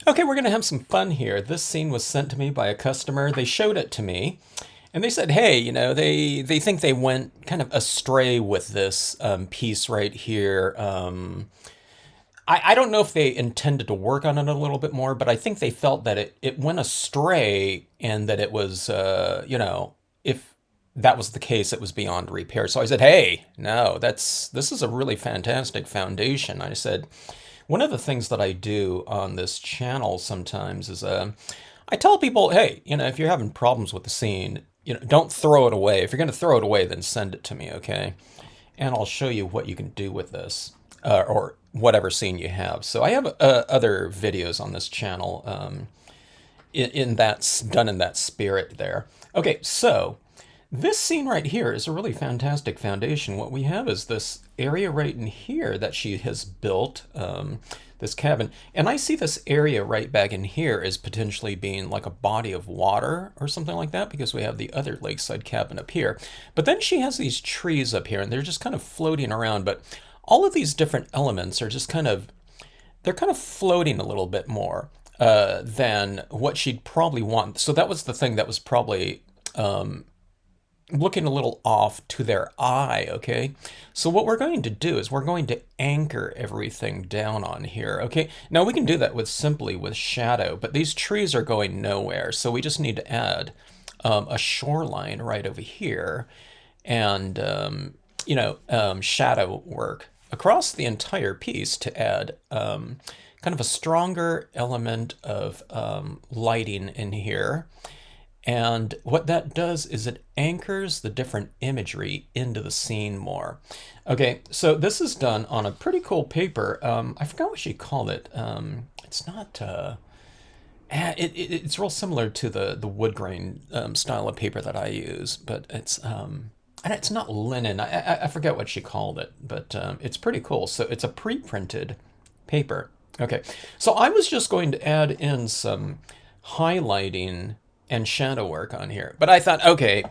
Okay, we're going to have some fun here. This scene was sent to me by a customer. They showed it to me, and they said, hey, they think they went kind of astray with this piece right here. I don't know if they intended to work on it a little bit more, but I think they felt that it went astray and that it was, if that was the case, it was beyond repair. So I said, hey, no, this is a really fantastic foundation. I said, one of the things that I do on this channel sometimes is I tell people, hey, if you're having problems with the scene, don't throw it away. If you're going to throw it away, then send it to me, okay? And I'll show you what you can do with this, or whatever scene you have. So I have other videos on this channel that's done in that spirit there. Okay, so this scene right here is a really fantastic foundation. What we have is this area right in here that she has built, this cabin. And I see this area right back in here as potentially being like a body of water or something like that, because we have the other lakeside cabin up here. But then she has these trees up here and they're just kind of floating around. But all of these different elements are just they're kind of floating a little bit more than what she'd probably want. So that was the thing that was probably looking a little off to their eye, okay? So what we're going to do is we're going to anchor everything down on here, okay? Now we can do that simply with shadow, but these trees are going nowhere, so we just need to add a shoreline right over here and, shadow work across the entire piece to add kind of a stronger element of lighting in here. And what that does is it anchors the different imagery into the scene more. Okay, so this is done on a pretty cool paper. I forgot what she called it. It's not. It's real similar to the wood grain style of paper that I use, but and it's not linen. I forget what she called it, but it's pretty cool. So it's a pre-printed paper. Okay, so I was just going to add in some highlighting and shadow work on here. But I thought, okay,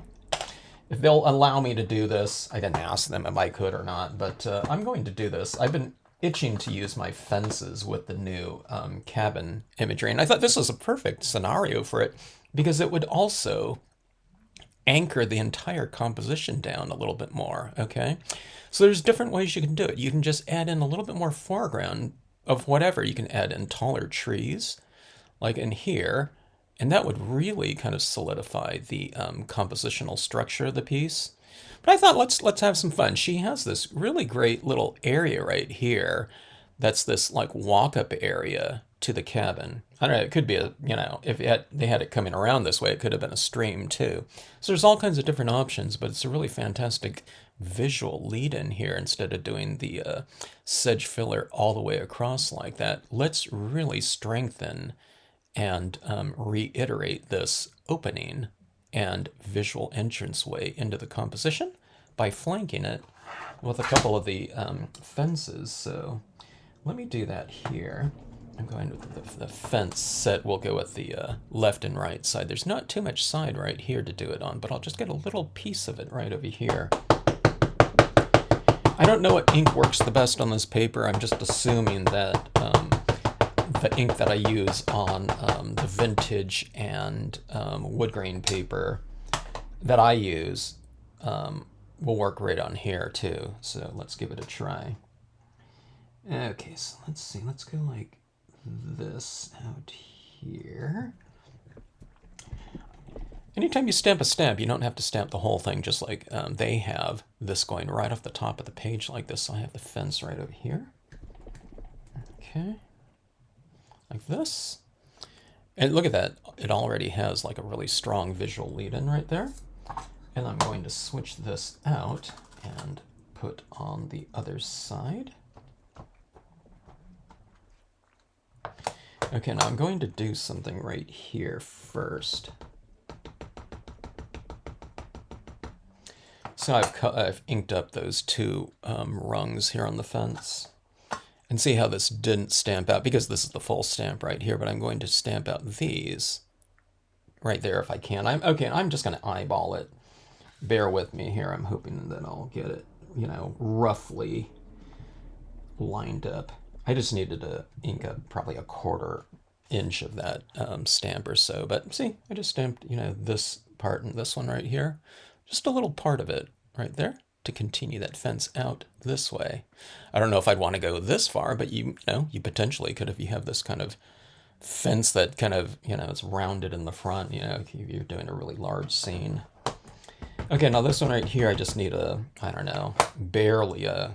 if they'll allow me to do this, I didn't ask them if I could or not, but I'm going to do this. I've been itching to use my fences with the new cabin imagery, and I thought this was a perfect scenario for it because it would also anchor the entire composition down a little bit more, okay? So there's different ways you can do it. You can just add in a little bit more foreground of whatever. You can add in taller trees, like in here, and that would really kind of solidify the compositional structure of the piece. But I thought let's have some fun. She has this really great little area right here. That's this like walk-up area to the cabin. I don't know. It could be if they had it coming around this way, it could have been a stream too. So there's all kinds of different options, but it's a really fantastic visual lead in here instead of doing the sedge filler all the way across like that. Let's really strengthen and reiterate this opening and visual entranceway into the composition by flanking it with a couple of the fences. So let me do that here. I'm going with the fence set. We'll go with the left and right side. There's not too much side right here to do it on, but I'll just get a little piece of it right over here. I don't know what ink works the best on this paper. I'm just assuming that the ink that I use on the vintage and wood grain paper that I use will work right on here too. So let's give it a try. Okay, so let's see. Let's go like this out here. Anytime you stamp a stamp, you don't have to stamp the whole thing, just like they have this going right off the top of the page like this. So I have the fence right over here. Okay. Like this. And look at that. It already has like a really strong visual lead in right there. And I'm going to switch this out and put on the other side. Okay, now I'm going to do something right here first. So I've inked up those two rungs here on the fence. And see how this didn't stamp out, because this is the full stamp right here, but I'm going to stamp out these right there if I can. I'm just going to eyeball it. Bear with me here. I'm hoping that I'll get it, roughly lined up. I just needed to ink up probably a 1/4 inch of that stamp or so. But see, I just stamped, this part and this one right here, just a little part of it right there to continue that fence out this way. I don't know if I'd want to go this far, but you potentially could if you have this kind of fence that kind of, it's rounded in the front, if you're doing a really large scene. Okay, now this one right here, I just need I don't know, barely I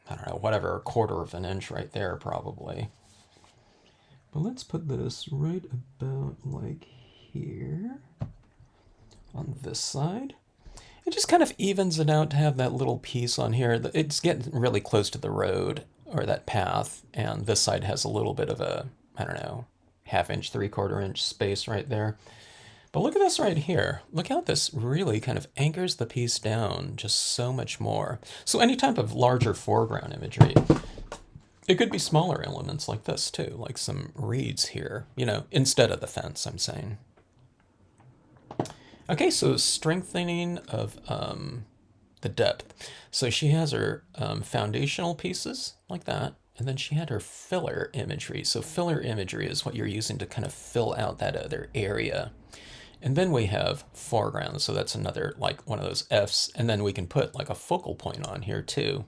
don't know, whatever, a quarter of an inch right there probably. But let's put this right about like here on this side. It just kind of evens it out to have that little piece on here. It's getting really close to the road or that path, and this side has a little bit of a, I don't know, half inch, 3/4 inch space right there. But look at this right here. Look how this really kind of anchors the piece down just so much more. So any type of larger foreground imagery, it could be smaller elements like this too, like some reeds here, instead of the fence, I'm saying. Okay, so strengthening of the depth. So she has her foundational pieces like that, and then she had her filler imagery. So filler imagery is what you're using to kind of fill out that other area. And then we have foreground, so that's another, like one of those Fs, and then we can put like a focal point on here too.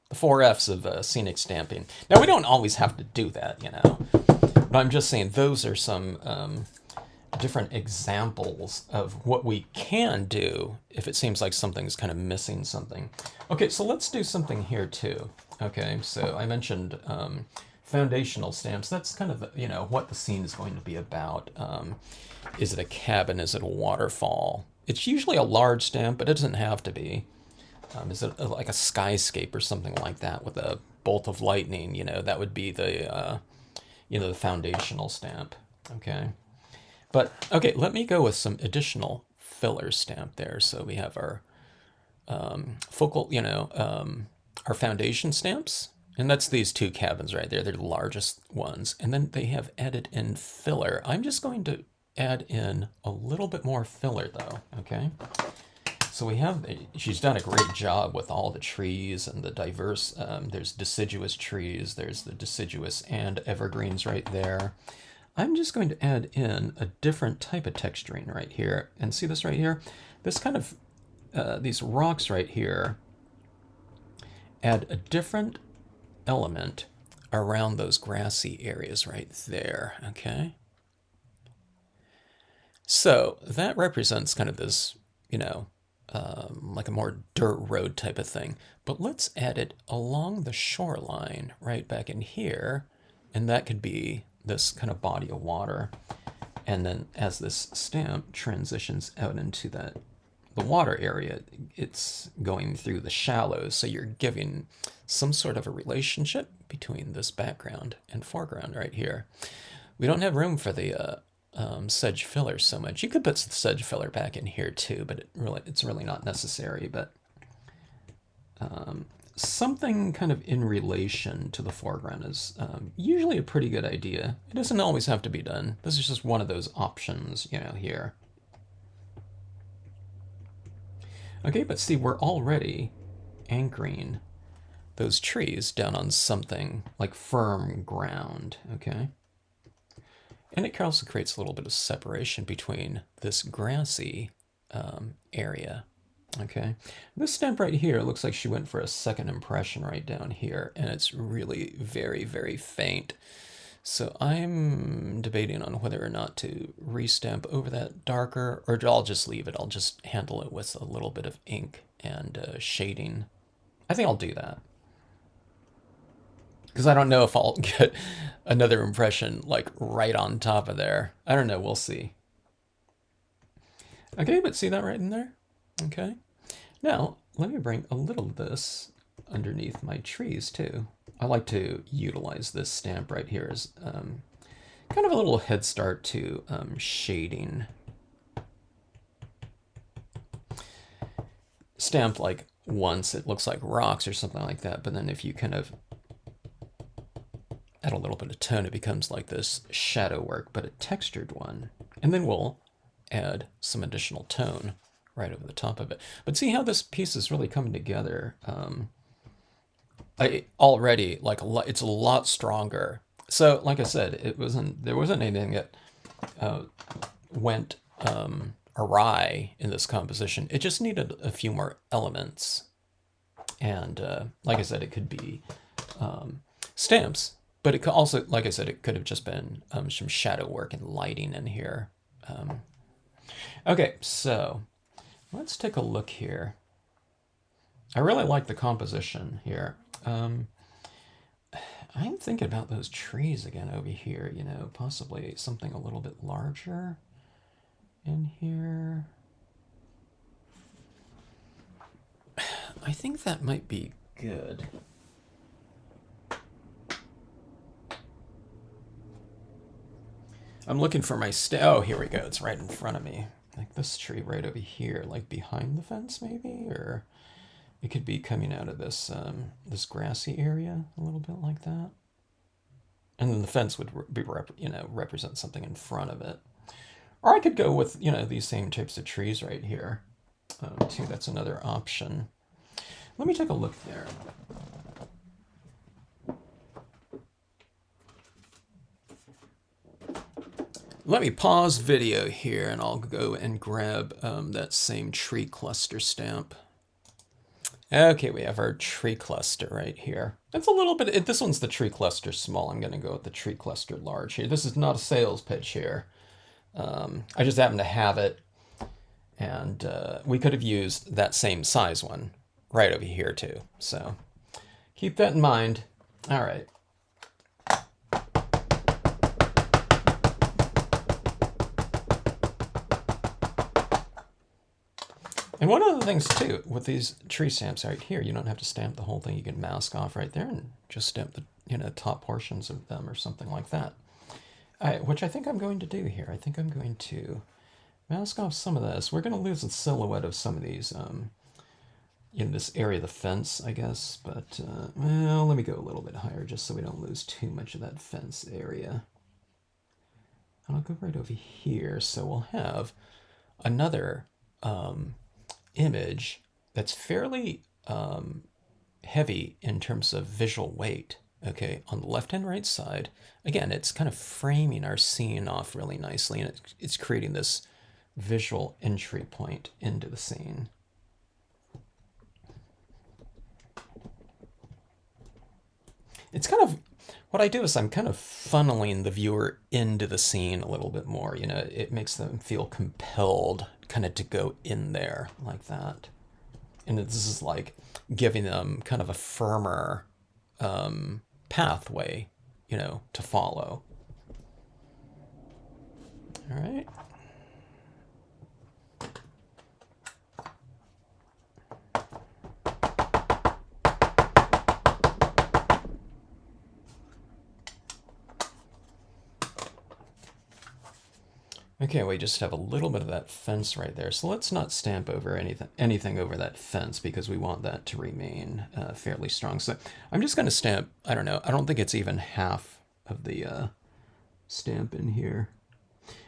The 4 Fs of scenic stamping. Now we don't always have to do that, but I'm just saying those are some different examples of what we can do if it seems like something's kind of missing something. Okay, so let's do something here too. Okay, so I mentioned foundational stamps. That's kind of, what the scene is going to be about. Is it a cabin? Is it a waterfall? It's usually a large stamp, but it doesn't have to be. Is it like a skyscape or something like that with a bolt of lightning? That would be the, the foundational stamp. Okay. But, okay, let me go with some additional filler stamp there. So we have our focal, our foundation stamps. And that's these 2 cabins right there. They're the largest ones. And then they have added in filler. I'm just going to add in a little bit more filler though, okay? So we have, she's done a great job with all the trees and the diverse, there's deciduous trees, there's the deciduous and evergreens right there. I'm just going to add in a different type of texturing right here. And see this right here? This kind of, these rocks right here add a different element around those grassy areas right there, okay? So that represents kind of this, like a more dirt road type of thing. But let's add it along the shoreline right back in here. And that could be this kind of body of water. And then as this stamp transitions out into the water area, it's going through the shallows. So you're giving some sort of a relationship between this background and foreground right here. We don't have room for the sedge filler so much. You could put the sedge filler back in here too, but it's really not necessary. But something kind of in relation to the foreground is usually a pretty good idea. It doesn't always have to be done. This is just one of those options, here. Okay, but see, we're already anchoring those trees down on something like firm ground, okay? And it also creates a little bit of separation between this grassy area, okay? This stamp right here looks like she went for a second impression right down here, and it's really very, very faint. So I'm debating on whether or not to restamp over that darker, or I'll just leave it. I'll just handle it with a little bit of ink and shading. I think I'll do that. Because I don't know if I'll get another impression like right on top of there. I don't know, we'll see. Okay, but see that right in there? Okay. Now, let me bring a little of this underneath my trees too. I like to utilize this stamp right here as kind of a little head start to shading. Stamped like once, it looks like rocks or something like that, but then if you kind of add a little bit of tone, it becomes like this shadow work, but a textured one. And then we'll add some additional tone right over the top of it. But see how this piece is really coming together. I already, like, it's a lot stronger So, like I said, there wasn't anything that went awry in this composition. It just needed a few more elements. And like I said, it could be stamps, but it could also, like I said, it could have just been some shadow work and lighting in here. Okay, so let's take a look here. I really like the composition here. I'm thinking about those trees again over here, you know, possibly something a little bit larger in here. I think that might be good. I'm looking for my oh, here we go. It's right in front of me. Like this tree right over here, like behind the fence maybe, or it could be coming out of this this grassy area a little bit like that. And then the fence would be represent something in front of it. Or I could go with, you know, these same types of trees right here. Too, that's another option. Let me take a look there. Let me pause video here and I'll go and grab that same tree cluster stamp. Okay, we have our tree cluster right here. It's a little bit, this one's the tree cluster small. I'm going to go with the tree cluster large here. This is not a sales pitch here. I just happen to have it. And we could have used that same size one right over here too. So keep that in mind. All right. And one of the things too, with these tree stamps right here, you don't have to stamp the whole thing. You can mask off right there and just stamp the, you know, top portions of them or something like that. Which I think I'm going to do here. I think I'm going to mask off some of this. We're going to lose the silhouette of some of these in this area of the fence, I guess. But, well, let me go a little bit higher just so we don't lose too much of that fence area. And I'll go right over here. So we'll have another image that's fairly heavy in terms of visual weight. Okay, on the left and right side, again, it's kind of framing our scene off really nicely, and it's creating this visual entry point into the scene. It's kind of, what I do is I'm kind of funneling the viewer into the scene a little bit more. You know, it makes them feel compelled kind of to go in there like that. And this is like giving them kind of a firmer pathway, you know, to follow. All right. Okay, we just have a little bit of that fence right there. So let's not stamp over anything over that fence because we want that to remain fairly strong. So I'm just going to stamp, I don't know, I don't think it's even half of the stamp in here.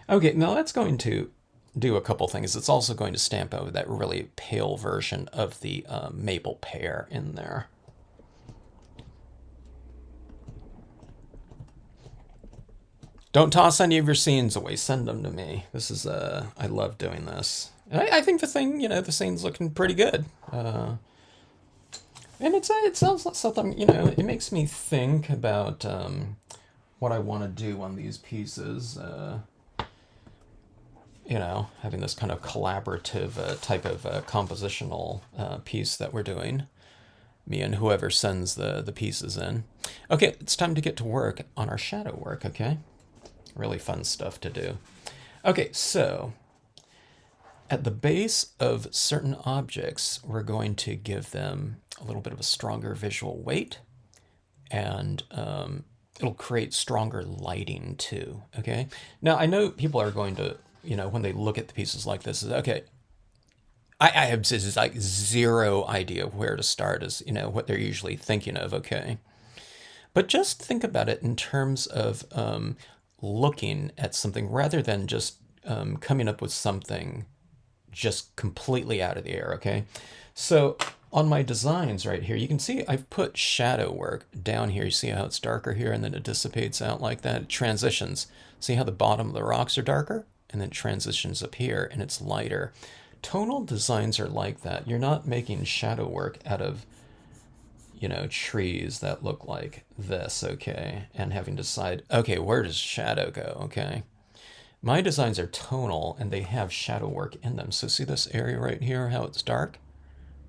Okay, now that's going to do a couple things. It's also going to stamp over that really pale version of the maple pear in there. Don't toss any of your scenes away. Send them to me. This is, I love doing this. And I think the thing, you know, the scene's looking pretty good. And it sounds like something, you know, it makes me think about what I want to do on these pieces. You know, having this kind of collaborative type of compositional piece that we're doing. Me and whoever sends the pieces in. Okay, it's time to get to work on our shadow work, okay? Really fun stuff to do. Okay, so at the base of certain objects, we're going to give them a little bit of a stronger visual weight, and it'll create stronger lighting too, okay? Now, I know people are going to, you know, when they look at the pieces like this, is okay, I have just like zero idea where to start, as, you know, what they're usually thinking of, okay? But just think about it in terms of looking at something rather than just coming up with something just completely out of the air, okay? So on my designs right here, you can see I've put shadow work down here. You see how it's darker here and then it dissipates out like that? It transitions. See how the bottom of the rocks are darker? And then it transitions up here and it's lighter. Tonal designs are like that. You're not making shadow work out of, you know, trees that look like this, okay? And having to decide, okay, where does shadow go, okay? My designs are tonal and they have shadow work in them. So see this area right here, how it's dark?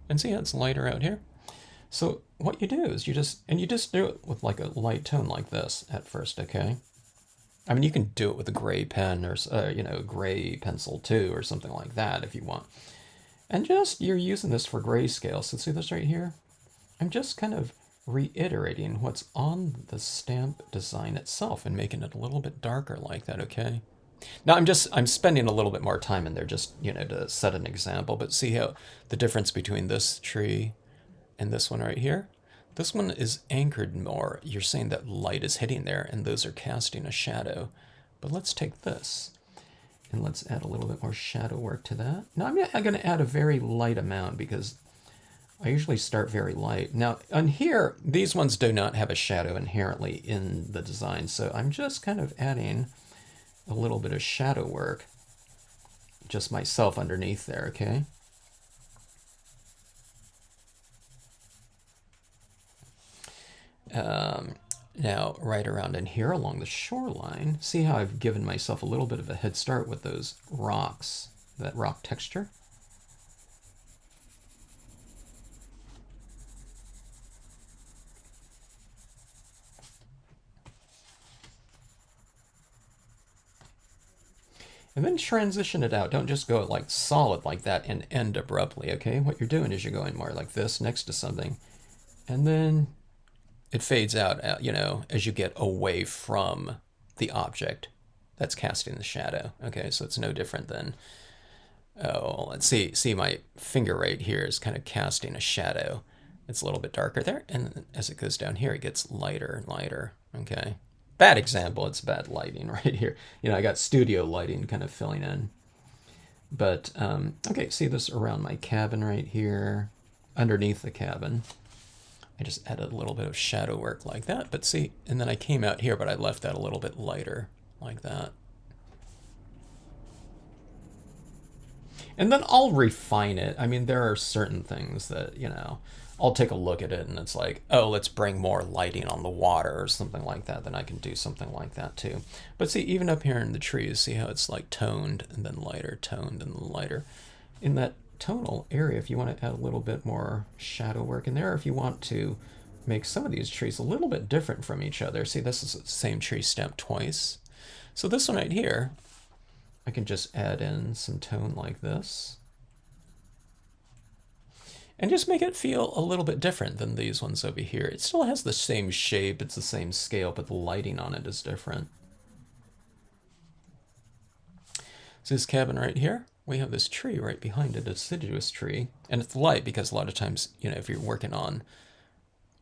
And see how it's lighter out here? So what you do is you just do it with like a light tone like this at first, okay? I mean, you can do it with a gray pen or, you know, a gray pencil too, or something like that if you want. And just, you're using this for grayscale. So see this right here? I'm just kind of reiterating what's on the stamp design itself and making it a little bit darker like that, okay? Now I'm spending a little bit more time in there just, you know, to set an example, but see how the difference between this tree and this one right here? This one is anchored more. You're saying that light is hitting there and those are casting a shadow. But let's take this and let's add a little bit more shadow work to that. Now I'm going to add a very light amount because I usually start very light. Now on here, these ones do not have a shadow inherently in the design, so I'm just kind of adding a little bit of shadow work, just myself underneath there, okay? Now, right around in here along the shoreline, see how I've given myself a little bit of a head start with those rocks, that rock texture? And then transition it out. Don't just go like solid like that and end abruptly, okay? What you're doing is you're going more like this next to something. And then it fades out, you know, as you get away from the object that's casting the shadow. Okay, so it's no different than, oh, let's see my finger right here is kind of casting a shadow. It's a little bit darker there, and as it goes down here, it gets lighter and lighter, okay? Bad example, it's bad lighting right here. You know, I got studio lighting kind of filling in. But, okay, see this around my cabin right here, underneath the cabin. I just added a little bit of shadow work like that, but see, and then I came out here, but I left that a little bit lighter, like that. And then I'll refine it. I mean, there are certain things that, you know, I'll take a look at it and it's like, oh, let's bring more lighting on the water or something like that. Then I can do something like that too. But see, even up here in the trees, see how it's like toned and then lighter, toned and lighter. In that tonal area, if you want to add a little bit more shadow work in there, if you want to make some of these trees a little bit different from each other. See, this is the same tree stamped twice. So this one right here, I can just add in some tone like this. And just make it feel a little bit different than these ones over here. It still has the same shape, it's the same scale, but the lighting on it is different. So this cabin right here, we have this tree right behind it, a deciduous tree. And it's light because a lot of times, you know, if you're working on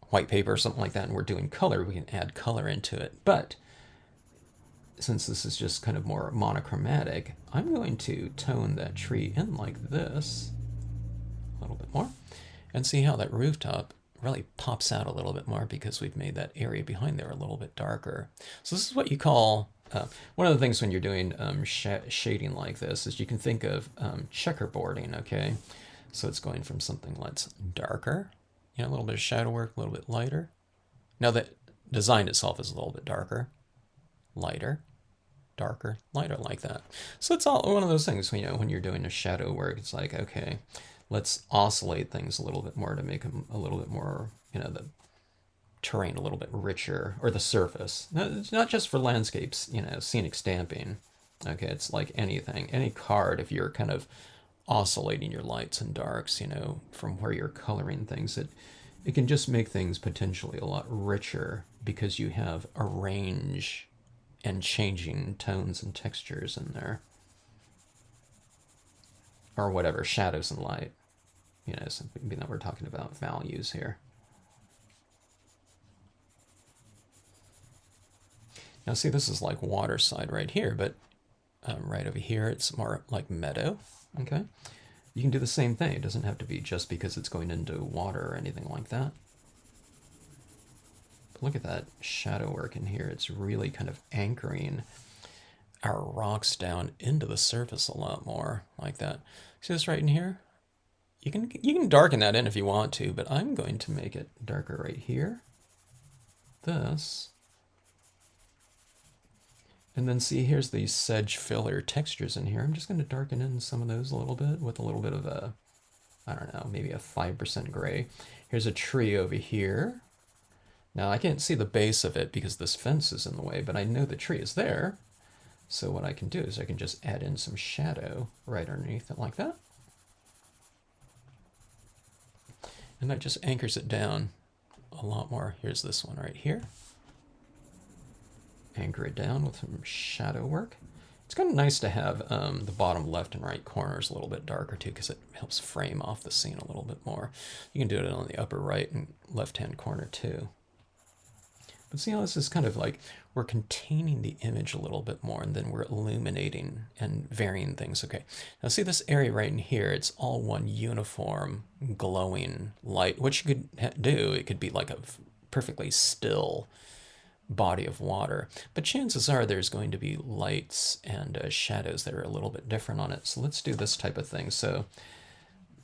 white paper or something like that and we're doing color, we can add color into it. But since this is just kind of more monochromatic, I'm going to tone that tree in like this a little bit more and see how that rooftop really pops out a little bit more because we've made that area behind there a little bit darker. So this is what you call, one of the things when you're doing shading like this is you can think of checkerboarding, okay? So it's going from something that's darker, you know, a little bit of shadow work, a little bit lighter. Now the design itself is a little bit darker, lighter, darker, lighter, like that. So it's all one of those things, you know, when you're doing a shadow work, it's like, okay, let's oscillate things a little bit more to make them a little bit more, you know, the terrain a little bit richer, or the surface. It's not just for landscapes, you know, scenic stamping. Okay, it's like anything, any card, if you're kind of oscillating your lights and darks, you know, from where you're coloring things, it can just make things potentially a lot richer because you have a range and changing tones and textures in there. Or whatever, shadows and light. You know, something that we're talking about values here. Now see, this is like water side right here, but right over here it's more like meadow, okay? You can do the same thing. It doesn't have to be just because it's going into water or anything like that. But look at that shadow work in here. It's really kind of anchoring our rocks down into the surface a lot more like that. See this right in here? You can darken that in if you want to, but I'm going to make it darker right here. This. And then see, here's these sedge filler textures in here. I'm just going to darken in some of those a little bit with a little bit of a, I don't know, maybe a 5% gray. Here's a tree over here. Now I can't see the base of it because this fence is in the way, but I know the tree is there. So what I can do is I can just add in some shadow right underneath it like that. And that just anchors it down a lot more. Here's this one right here. Anchor it down with some shadow work. It's kind of nice to have the bottom left and right corners a little bit darker too, because it helps frame off the scene a little bit more. You can do it on the upper right and left hand corner too. But see how this is kind of like we're containing the image a little bit more, and then we're illuminating and varying things. Okay, now see this area right in here, it's all one uniform glowing light, which you could do. It could be like a perfectly still body of water, but chances are there's going to be lights and shadows that are a little bit different on it. So let's do this type of thing. So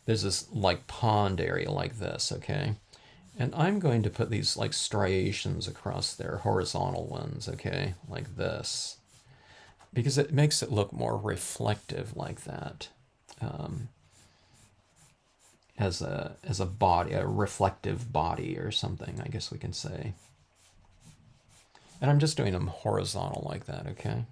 there's this like pond area like this, okay? And I'm going to put these like striations across there, horizontal ones, okay, like this, because it makes it look more reflective like that, as a body, a reflective body or something, I guess we can say. And I'm just doing them horizontal like that, okay?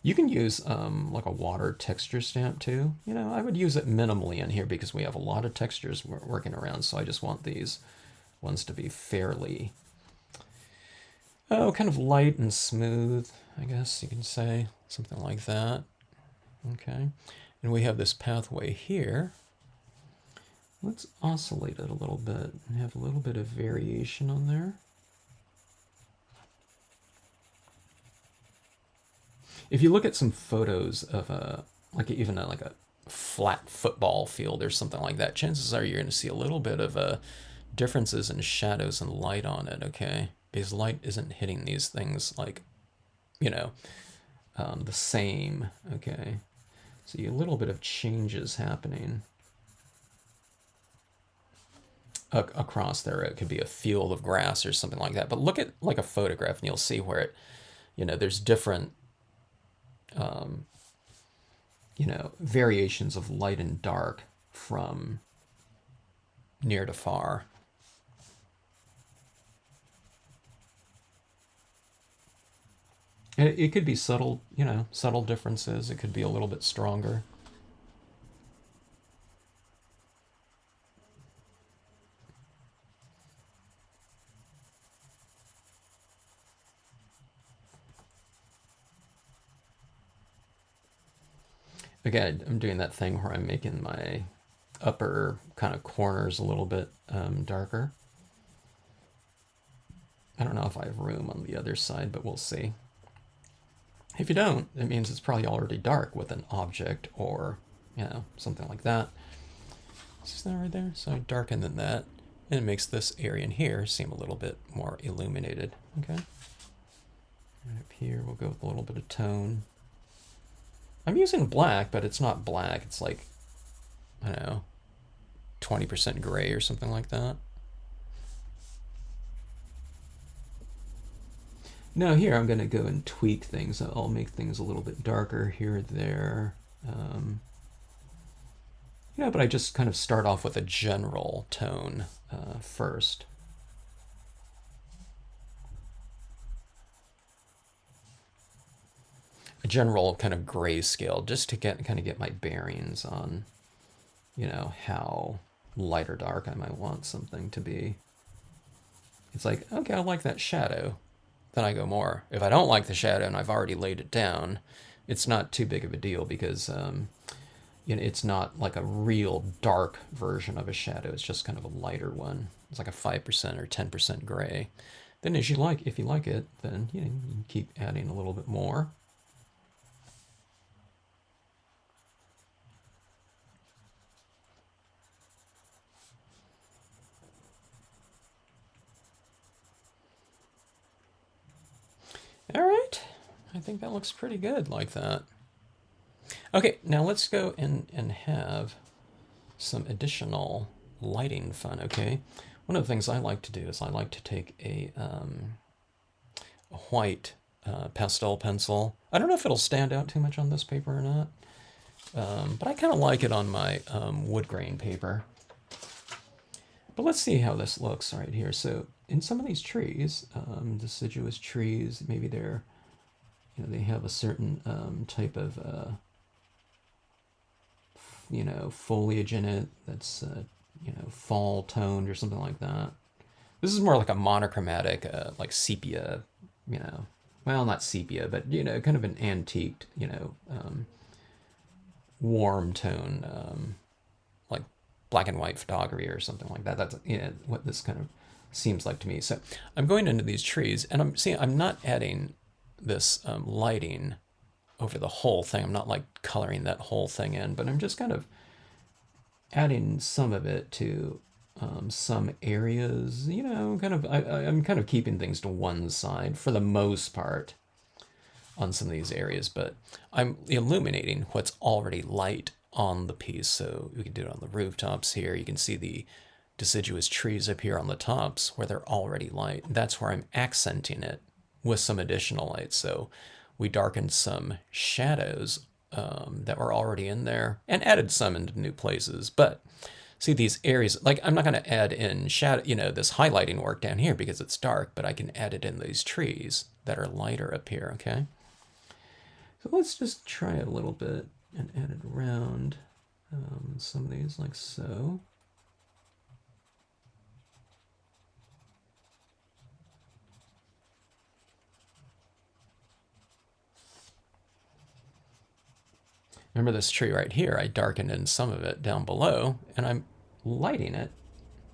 You can use like a water texture stamp too. You know, I would use it minimally in here because we have a lot of textures working around, so I just want these ones to be fairly, kind of light and smooth, I guess you can say, something like that. Okay, and we have this pathway here. Let's oscillate it a little bit and have a little bit of variation on there. If you look at some photos of like a flat football field or something like that, chances are you're going to see a little bit of differences in shadows and light on it, okay? Because light isn't hitting these things like, you know, the same, okay? So you a little bit of changes happening across there. It could be a field of grass or something like that. But look at like a photograph and you'll see where it, you know, there's different you know, variations of light and dark from near to far. And it could be subtle, you know, subtle differences. It could be a little bit stronger. Again, I'm doing that thing where I'm making my upper kind of corners a little bit darker. I don't know if I have room on the other side, but we'll see. If you don't, it means it's probably already dark with an object or, you know, something like that. Is that right there? So I darken than that, and it makes this area in here seem a little bit more illuminated. Okay. Right up here, we'll go with a little bit of tone. I'm using black, but it's not black. It's like, I don't know, 20% gray or something like that. Now here I'm going to go and tweak things. I'll make things a little bit darker here or there. Yeah, but I just kind of start off with a general tone first. A general kind of gray scale, just to kind of get my bearings on, you know, how light or dark I might want something to be. It's like, okay, I like that shadow. Then I go more. If I don't like the shadow and I've already laid it down, it's not too big of a deal because you know, it's not like a real dark version of a shadow. It's just kind of a lighter one. It's like a 5% or 10% gray. Then if you like it, then you know, you can keep adding a little bit more. I think that looks pretty good like that. Okay, now let's go in and have some additional lighting fun, okay? One of the things I like to do is I like to take a white pastel pencil. I don't know if it'll stand out too much on this paper or not, but I kind of like it on my wood grain paper. But let's see how this looks right here. So in some of these trees, deciduous trees, maybe they're, you know, they have a certain type of, you know, foliage in it that's, you know, fall toned or something like that. This is more like a monochromatic, like sepia, you know, well, not sepia, but, you know, kind of an antiqued, you know, warm tone, like black and white photography or something like that. That's, you know, what this kind of seems like to me. So I'm going into these trees and I'm not adding this lighting over the whole thing. I'm not like coloring that whole thing in, but I'm just kind of adding some of it to some areas, you know, kind of, I'm kind of keeping things to one side for the most part on some of these areas, but I'm illuminating what's already light on the piece. So we can do it on the rooftops here. You can see the deciduous trees up here on the tops where they're already light. That's where I'm accenting it with some additional light. So we darkened some shadows that were already in there and added some into new places. But see these areas, like I'm not going to add in shadow, you know, this highlighting work down here because it's dark, but I can add it in these trees that are lighter up here, okay? So let's just try it a little bit and add it around some of these like so. Remember this tree right here, I darkened in some of it down below, and I'm lighting it,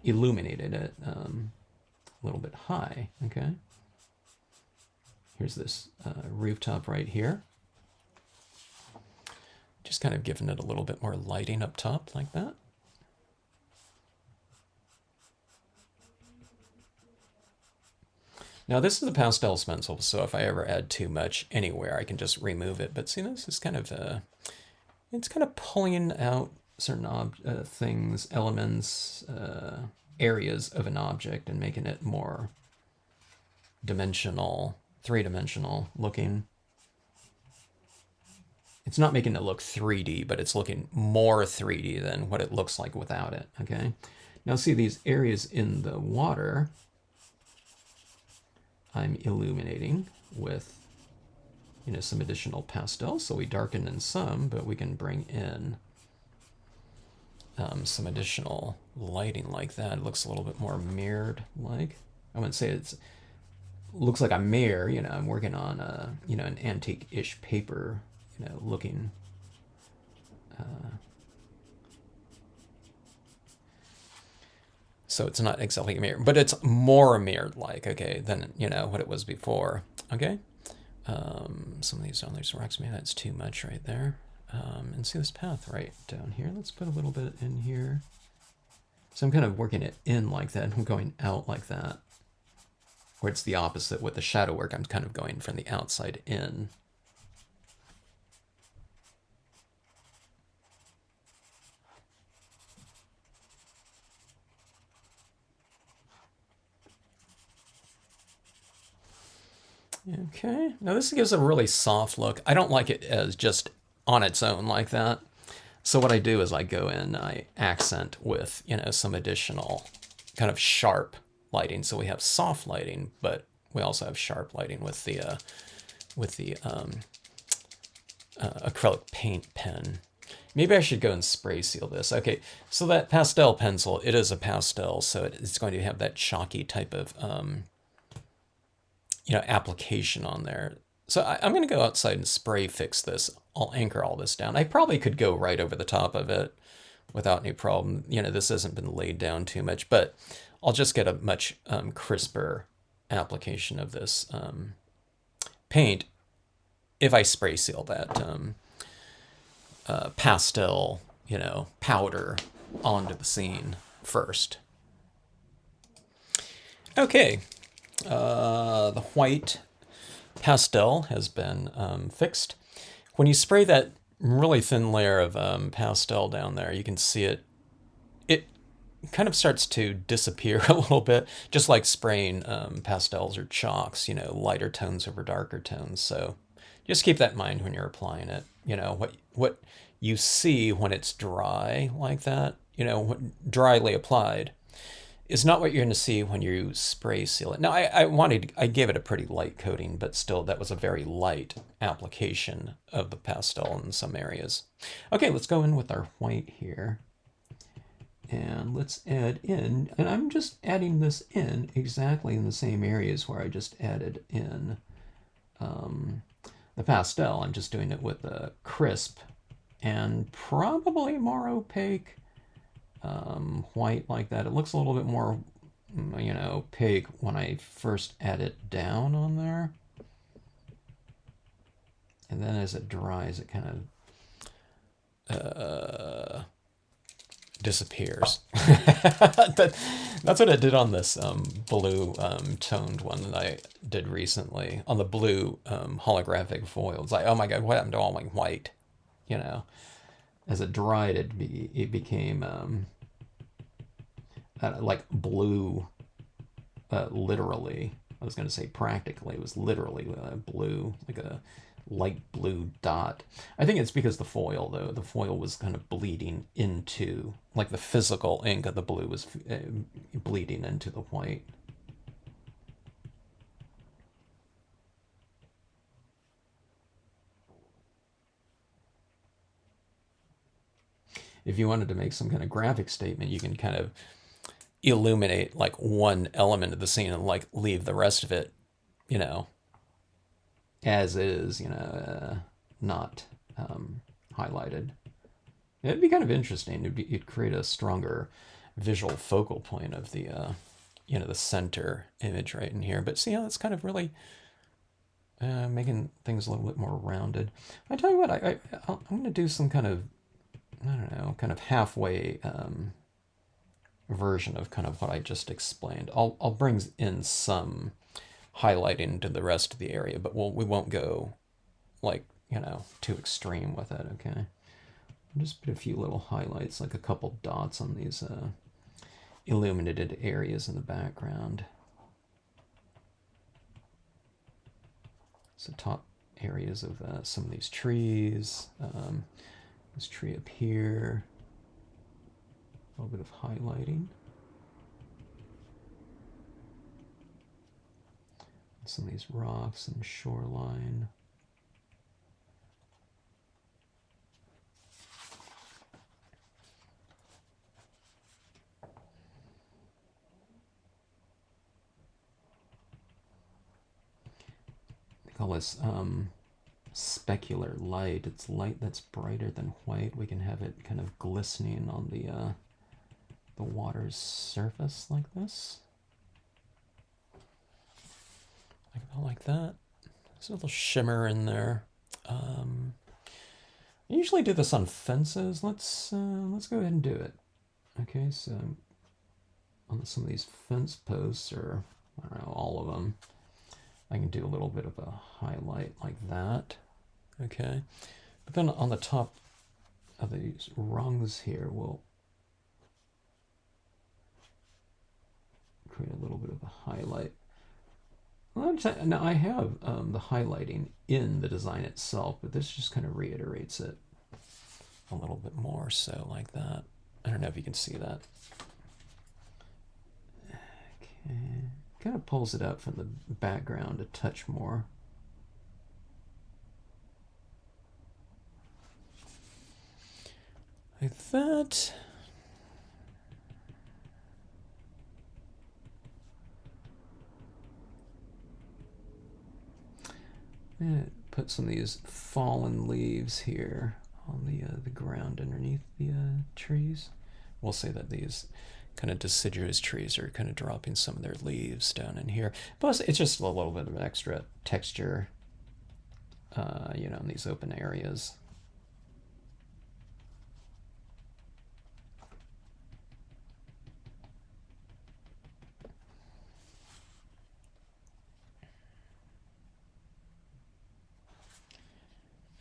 illuminated it a little bit high, okay? Here's this rooftop right here. Just kind of giving it a little bit more lighting up top like that. Now this is a pastel stencil, so if I ever add too much anywhere, I can just remove it. But see, this is kind of, it's kind of pulling out certain things, elements, areas of an object and making it more dimensional, three-dimensional looking. It's not making it look 3D, but it's looking more 3D than what it looks like without it, okay? Now see these areas in the water, I'm illuminating with, you know, some additional pastel. So we darken in some, but we can bring in some additional lighting like that. It looks a little bit more mirrored like. I wouldn't say it's looks like a mirror, you know, I'm working on a, you know, an antique-ish paper, you know, looking so it's not exactly a mirror, but it's more mirrored like, okay, than, you know, what it was before, okay? Some of these on these rocks, maybe that's too much right there. And see this path right down here. Let's put a little bit in here. So I'm kind of working it in like that. I'm going out like that. Where it's the opposite with the shadow work. I'm kind of going from the outside in. Okay, now this gives a really soft look. I don't like it as just on its own like that. So what I do is I go in, I accent with, you know, some additional kind of sharp lighting. So we have soft lighting, but we also have sharp lighting with the acrylic paint pen. Maybe I should go and spray seal this. Okay, so that pastel pencil, it is a pastel, so it's going to have that chalky type of you know, application on there. So I'm going to go outside and spray fix this. I'll anchor all this down. I probably could go right over the top of it without any problem. You know, this hasn't been laid down too much, but I'll just get a much crisper application of this paint if I spray seal that pastel, you know, powder onto the scene first. Okay, the white pastel has been fixed. When you spray that really thin layer of pastel down there, you can see it kind of starts to disappear a little bit, just like spraying pastels or chalks, lighter tones over darker tones. So just keep that in mind when you're applying it. What you see when it's dry like that, dryly applied, is not what you're going to see when you spray seal it. Now, I gave it a pretty light coating, but still, that was a very light application of the pastel in some areas. Okay, let's go in with our white here. And let's add in, and I'm just adding this in exactly in the same areas where I just added in the pastel. I'm just doing it with a crisp and probably more opaque white like that. It looks a little bit more, opaque when I first add it down on there. And then as it dries, it kind of disappears. That's what it did on this blue toned one that I did recently on the blue holographic foil. It's like, oh my god, what happened to all my white? As it dried, it became like blue. Literally, I was going to say practically. It was literally blue, like a light blue dot. I think it's because the foil, though, the foil was kind of bleeding into, like the physical ink of the blue was bleeding into the white. If you wanted to make some kind of graphic statement, you can kind of illuminate like one element of the scene and like leave the rest of it, as is, not highlighted. It'd be kind of interesting. It'd create a stronger visual focal point of the, the center image right in here. But see how it's kind of really making things a little bit more rounded. I tell you what, I'm going to do some kind of, I don't know, kind of halfway version of kind of what I just explained. I'll bring in some highlighting to the rest of the area, but we won't go like, too extreme with it, okay? I'll just put a few little highlights, like a couple dots on these illuminated areas in the background. So top areas of some of these trees. This tree up here. A little bit of highlighting. Some of these rocks and shoreline. They call this specular light. It's light that's brighter than white. We can have it kind of glistening on the water's surface like this. Like that. There's a little shimmer in there. I usually do this on fences. Let's go ahead and do it. Okay, so on some of these fence posts, or I don't know, all of them, I can do a little bit of a highlight like that. Okay, but then on the top of these rungs here, we'll create a little bit of a highlight. Now I have the highlighting in the design itself, but this just kind of reiterates it a little bit more, so like that. I don't know if you can see that. Okay, kind of pulls it out from the background a touch more. Like that. And put some of these fallen leaves here on the ground underneath the trees. We'll say that these kind of deciduous trees are kind of dropping some of their leaves down in here. Plus, it's just a little bit of an extra texture, in these open areas.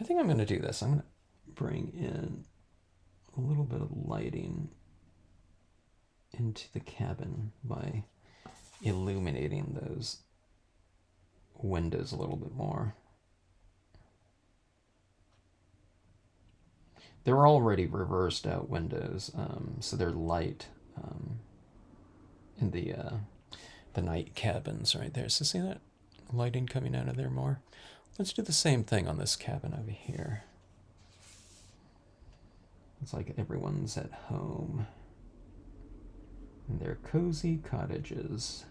I think I'm going to do this. I'm going to bring in a little bit of lighting into the cabin by illuminating those windows a little bit more. They're already reversed out windows, so they're light in the night cabins right there. So see that lighting coming out of there more? Let's do the same thing on this cabin over here. It's like everyone's at home in their cozy cottages.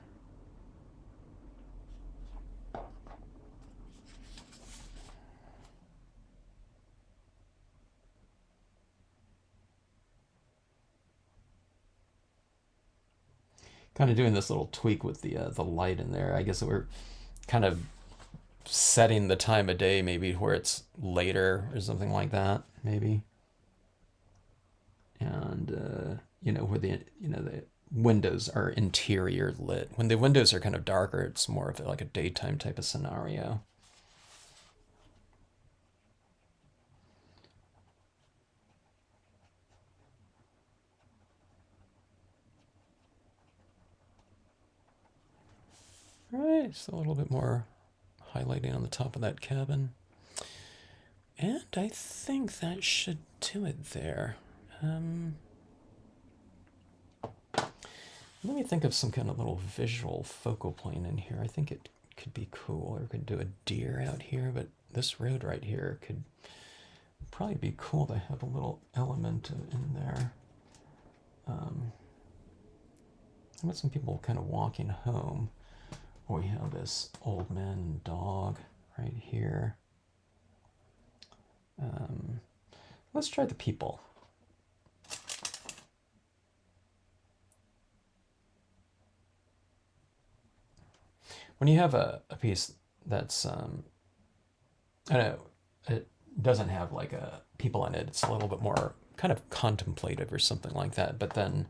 Kind of doing this little tweak with the light in there. I guess we're kind of setting the time of day maybe where it's later or something like that, maybe. And where the windows are interior lit. When the windows are kind of darker, it's more of like a daytime type of scenario. All right, just a little bit more highlighting on the top of that cabin. And I think that should do it there. Let me think of some kind of little visual focal point in here. I think it could be cool, or could do a deer out here, but this road right here could probably be cool to have a little element in there. How about some people kind of walking home? We have this old man and dog right here. Let's try the people. When you have a piece that's, I don't know, it doesn't have like a people in it, it's a little bit more kind of contemplative or something like that, but then,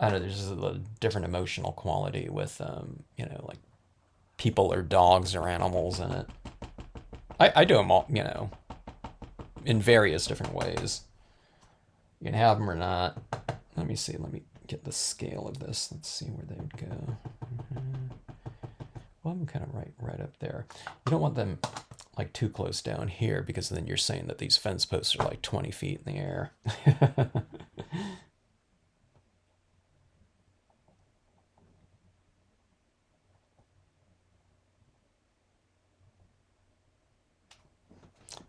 I don't know, there's a different emotional quality with, like people or dogs or animals in it. I do them all, in various different ways. You can have them or not. Let me see. Let me get the scale of this. Let's see where they would go. Well, I'm kind of right up there. You don't want them like too close down here, because then you're saying that these fence posts are like 20 feet in the air.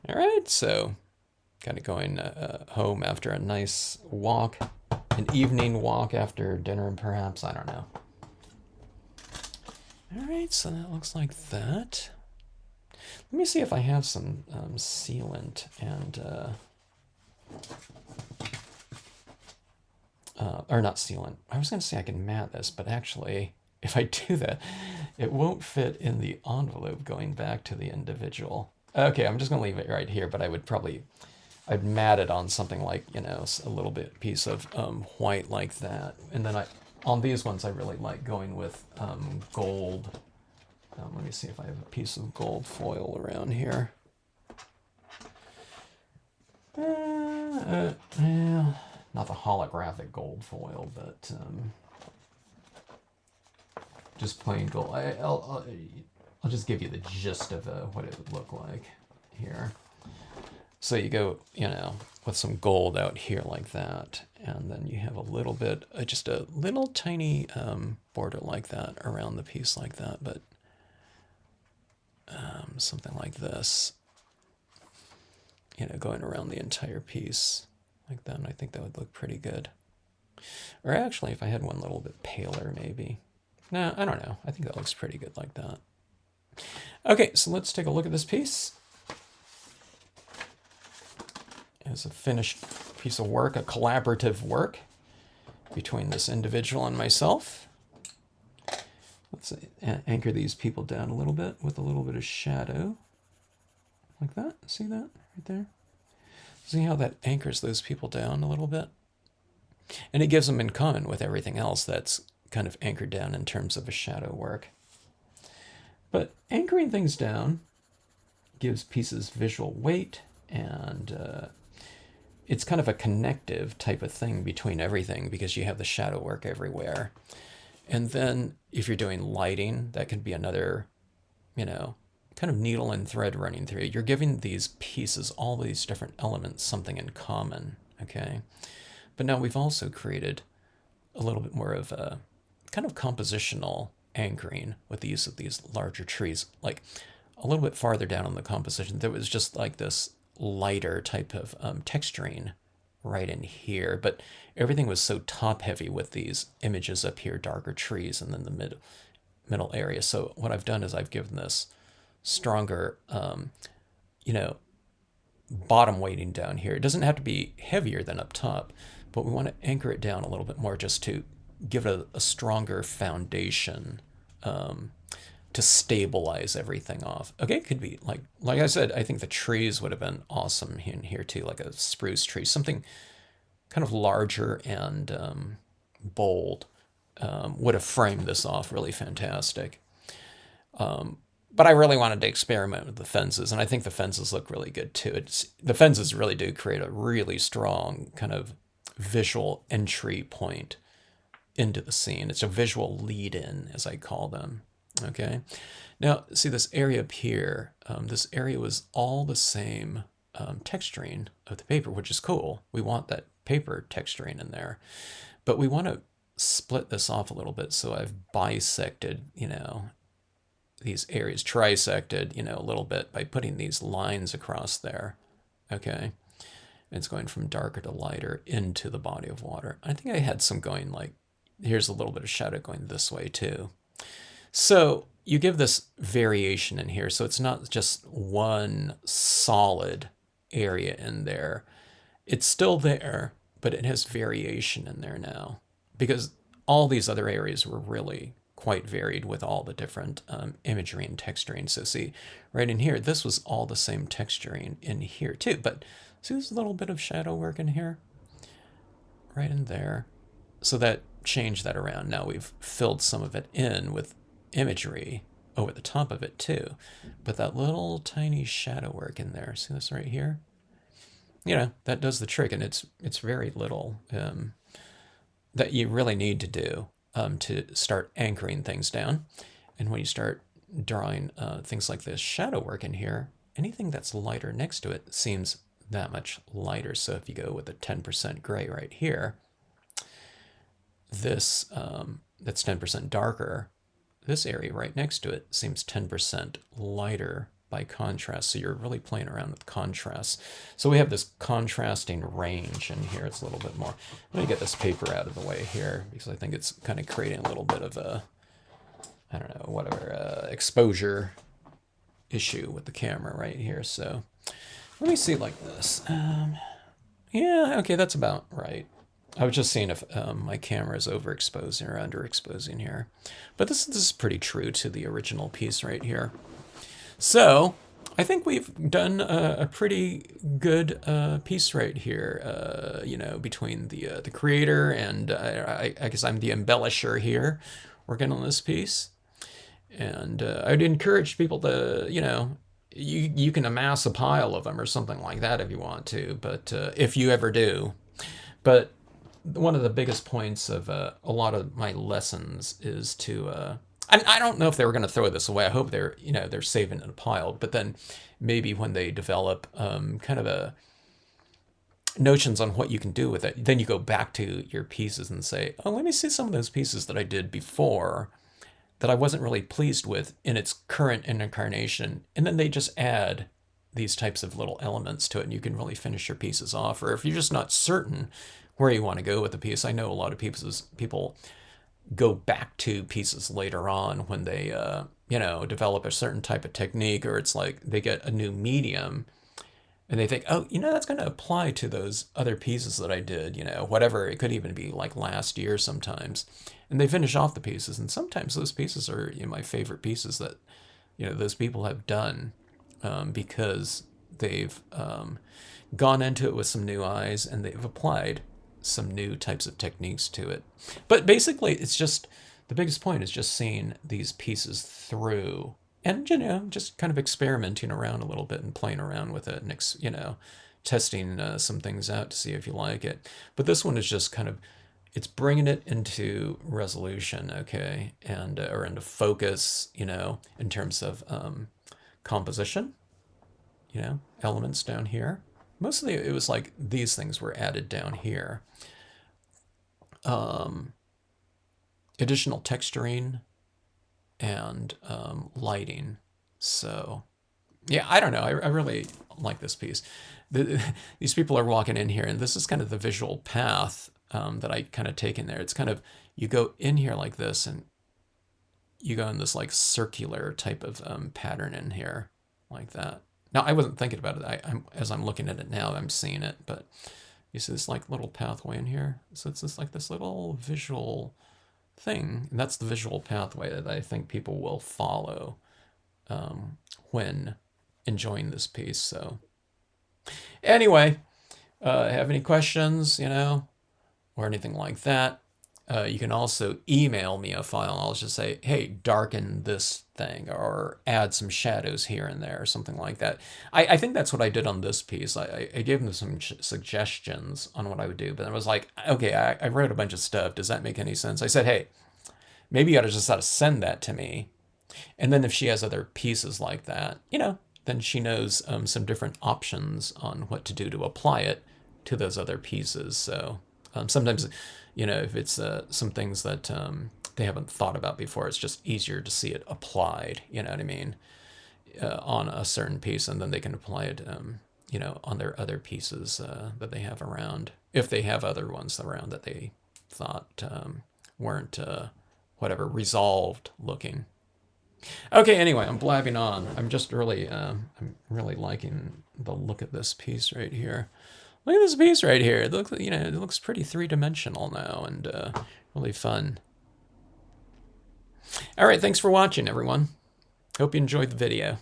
All right, so kind of going home after a nice walk, an evening walk after dinner, perhaps. I don't know. All right, so that looks like that. Let me see if I have some sealant and, or not sealant. I was going to say I can mat this, but actually, if I do that, it won't fit in the envelope going back to the individual. Okay, I'm just going to leave it right here, but I'd mat it on something like, a little bit piece of white like that. And then on these ones, I really like going with gold. Let me see if I have a piece of gold foil around here. Not the holographic gold foil, but just plain gold. I'll just give you the gist of what it would look like here. So you go, with some gold out here like that, and then you have a little bit, just a little tiny border like that around the piece like that, but something like this, going around the entire piece like that, and I think that would look pretty good. Or actually, if I had one a little bit paler, maybe. No, I don't know. I think that looks pretty good like that. Okay, so let's take a look at this piece. It's a finished piece of work, a collaborative work between this individual and myself. Let's anchor these people down a little bit with a little bit of shadow. Like that. See that right there? See how that anchors those people down a little bit? And it gives them in common with everything else that's kind of anchored down in terms of a shadow work. But anchoring things down gives pieces visual weight, and it's kind of a connective type of thing between everything because you have the shadow work everywhere. And then if you're doing lighting, that could be another, you know, kind of needle and thread running through. You're giving these pieces, all these different elements, something in common, okay? But now we've also created a little bit more of a kind of compositional anchoring with the use of these larger trees. Like a little bit farther down on the composition, there was just like this lighter type of texturing right in here, but everything was so top heavy with these images up here, darker trees, and then the middle area. So what I've done is I've given this stronger, you know, bottom weighting down here. It doesn't have to be heavier than up top, but we want to anchor it down a little bit more just to give it a stronger foundation, to stabilize everything off. Okay, it could be like I said, I think the trees would have been awesome in here too, like a spruce tree, something kind of larger and bold, would have framed this off really fantastic. But I really wanted to experiment with the fences, and I think the fences look really good too. The fences really do create a really strong kind of visual entry point into the scene. It's a visual lead-in, as I call them. Okay. Now, see this area up here. This area was all the same texturing of the paper, which is cool. We want that paper texturing in there, but we want to split this off a little bit. So I've bisected, these areas, trisected, a little bit by putting these lines across there. Okay. It's going from darker to lighter into the body of water. I think I had some going like, here's a little bit of shadow going this way too. So you give this variation in here. So it's not just one solid area in there. It's still there, but it has variation in there now because all these other areas were really quite varied with all the different imagery and texturing. So see, right in here, this was all the same texturing in here too. But see this little bit of shadow work in here? Right in there. So that changed that around. Now we've filled some of it in with imagery over the top of it too. But that little tiny shadow work in there, see this right here? That does the trick, and it's very little that you really need to do to start anchoring things down. And when you start drawing things like this shadow work in here, anything that's lighter next to it seems that much lighter. So if you go with a 10% gray right here, this that's 10% darker, this area right next to it seems 10% lighter by contrast. So you're really playing around with contrast. So we have this contrasting range in here. It's a little bit more. Let me get this paper out of the way here because I think it's kind of creating a little bit of a, I don't know, whatever, exposure issue with the camera right here. So let me see it like this. Yeah, okay, that's about right. I was just seeing if my camera is overexposing or underexposing here. But this is pretty true to the original piece right here. So I think we've done a pretty good piece right here, between the creator and I guess I'm the embellisher here working on this piece. And I'd encourage people to, you can amass a pile of them or something like that if you want to, but if you ever do. But one of the biggest points of a lot of my lessons is to, I don't know if they were going to throw this away. I hope they're saving it in a pile, but then maybe when they develop kind of a notions on what you can do with it, then you go back to your pieces and say, oh, let me see some of those pieces that I did before that I wasn't really pleased with in its current incarnation. And then they just add these types of little elements to it, and you can really finish your pieces off. Or if you're just not certain where you want to go with the piece, I know a lot of people go back to pieces later on when they, develop a certain type of technique, or it's like they get a new medium and they think, oh, that's going to apply to those other pieces that I did, whatever. It could even be like last year sometimes. And they finish off the pieces. And sometimes those pieces are my favorite pieces that, those people have done because they've gone into it with some new eyes and they've applied some new types of techniques to it. But basically, it's just, the biggest point is just seeing these pieces through and just kind of experimenting around a little bit and playing around with it, and testing some things out to see if you like it. But this one is just kind of, it's bringing it into resolution, okay, and or into focus, in terms of composition, elements down here. Mostly it was like these things were added down here. Additional texturing and lighting. So yeah, I don't know. I really like this piece. These people are walking in here, and this is kind of the visual path that I kind of take in there. It's kind of, you go in here like this, and you go in this like circular type of pattern in here, like that. Now, I wasn't thinking about it. As I'm looking at it now, I'm seeing it, but you see this like little pathway in here. So it's just like this little visual thing, and that's the visual pathway that I think people will follow when enjoying this piece. So anyway, have any questions, or anything like that, you can also email me a file. I'll just say, hey, darken this thing, or add some shadows here and there, or something like that. I think that's what I did on this piece. I gave them some suggestions on what I would do, but I was like, okay, I wrote a bunch of stuff. Does that make any sense? I said, hey, maybe you ought to just send that to me. And then if she has other pieces like that, then she knows some different options on what to do to apply it to those other pieces. So sometimes, if it's some things that they haven't thought about before, it's just easier to see it applied, you know what I mean, on a certain piece, and then they can apply it, on their other pieces that they have around, if they have other ones around that they thought weren't, whatever, resolved looking. Okay, anyway, I'm blabbing on. I'm just really, I'm really liking the look of this piece right here. Look at this piece right here. It looks, it looks pretty three-dimensional now, and really fun. All right, thanks for watching, everyone. Hope you enjoyed the video.